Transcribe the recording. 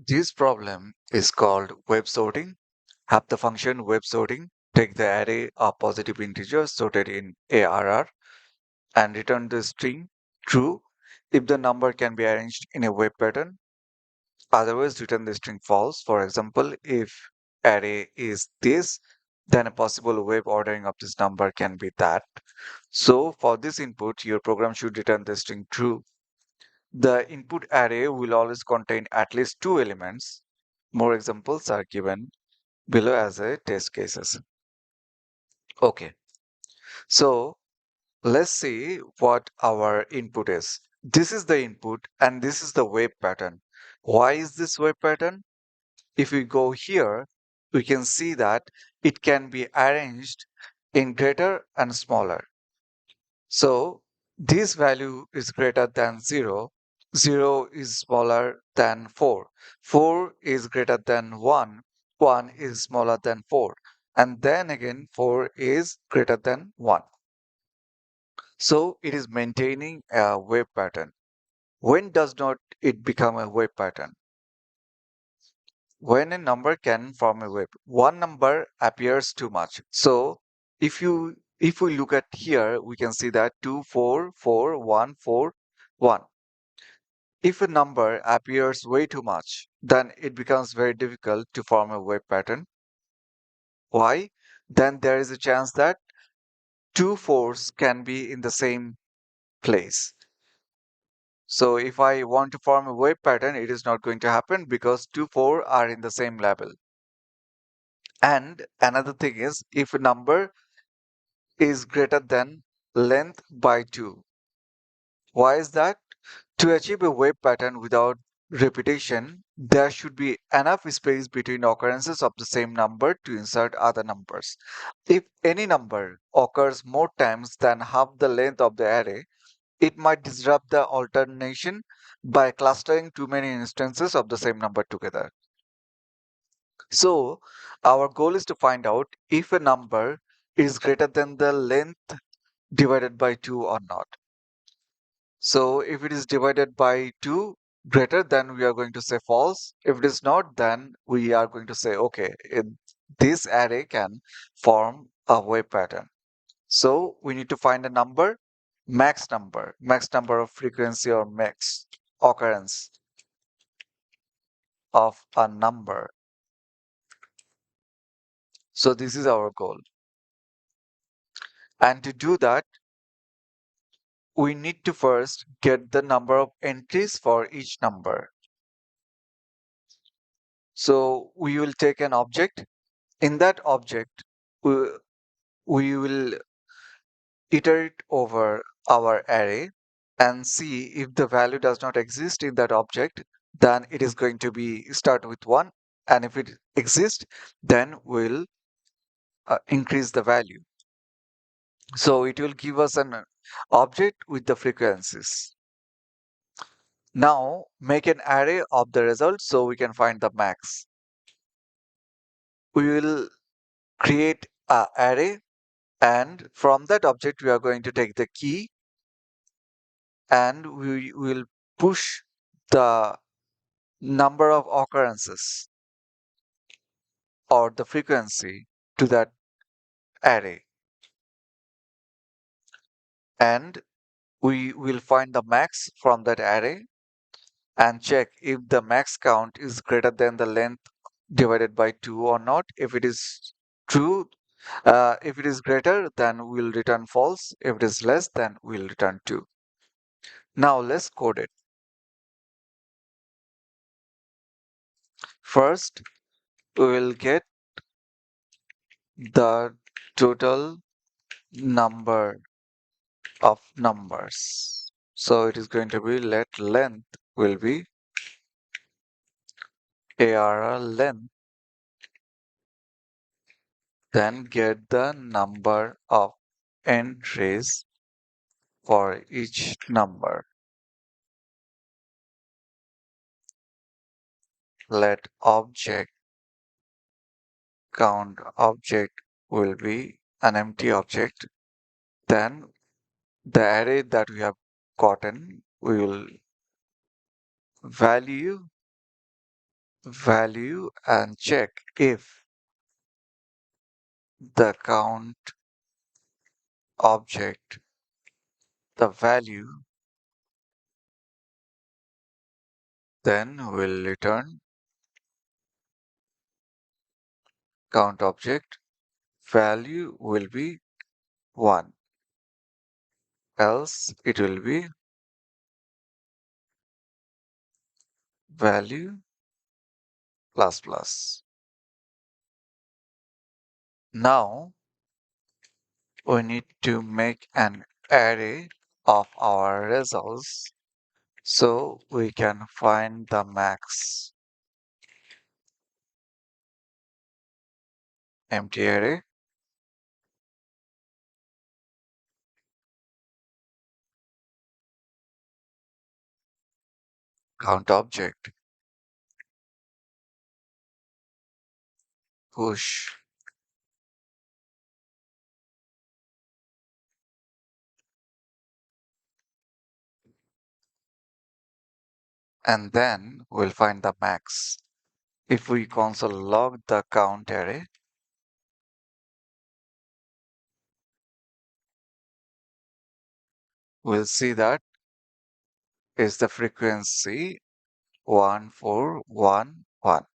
This problem is called web sorting. Have the function web sorting take the array of positive integers sorted in ARR and return the string true if the number can be arranged in a web pattern. Otherwise, return the string false. For example, if array is this, then a possible web ordering of this number can be that. So for this input, your program should return the string true. The input array will always contain at least two elements. More examples are given below as a test cases. Okay, so let's see what our input is. This is the input and this is the wave pattern. Why is this wave pattern? If we go here, we can see that it can be arranged in greater and smaller. So this value is greater than 0. 0 is smaller than 4. 4 is greater than 1. 1 is smaller than 4. And then again, 4 is greater than 1. So it is maintaining a wave pattern. When does not it become a wave pattern? When a number can form a wave. One number appears too much. So if we look at here, we can see that 2, 4, 4, 1, 4, 1. If a number appears way too much, then it becomes very difficult to form a wave pattern. Why? Then there is a chance that two fours can be in the same place. So if I want to form a wave pattern, it is not going to happen because 2, 4 are in the same level. And another thing is if a number is greater than length by 2. Why is that? To achieve a wave pattern without repetition, there should be enough space between occurrences of the same number to insert other numbers. If any number occurs more times than half the length of the array, it might disrupt the alternation by clustering too many instances of the same number together. So, our goal is to find out if a number is greater than the length divided by 2 or not. So if it is divided by 2 greater, then we are going to say false. If it is not, then we are going to say, okay, this array can form a wave pattern. So we need to find a number, max number of frequency or max occurrence of a number. So this is our goal. And to do that, we need to first get the number of entries for each number. So we will take an object. In that object, we, we will iterate over our array and see if the value does not exist in that object, then it is going to be start with 1. And if it exists, then we'll increase the value. So it will give us an object with the frequencies. Now make an array of the results so we can find the max. We will create an array and from that object we are going to take the key and we will push the number of occurrences or the frequency to that array. And we will find the max from that array and check if the max count is greater than the length divided by 2 or not. If it is true, if it is greater, then we'll return false. If it is less, then we'll return 2. Now let's code it. First, we will get the total number of numbers. So it is going to be let length will be ARR length, then get the number of entries for each number. Let object count object will be an empty object. Then the array that we have gotten, we will value value and check if the count object, the value, then will return count object, value will be 1, else it will be value plus plus. Now we need to make an array of our results so we can find the max. Empty array, count object, push, and then we'll find the max. If we console log the count array, we'll see that is the frequency 1411.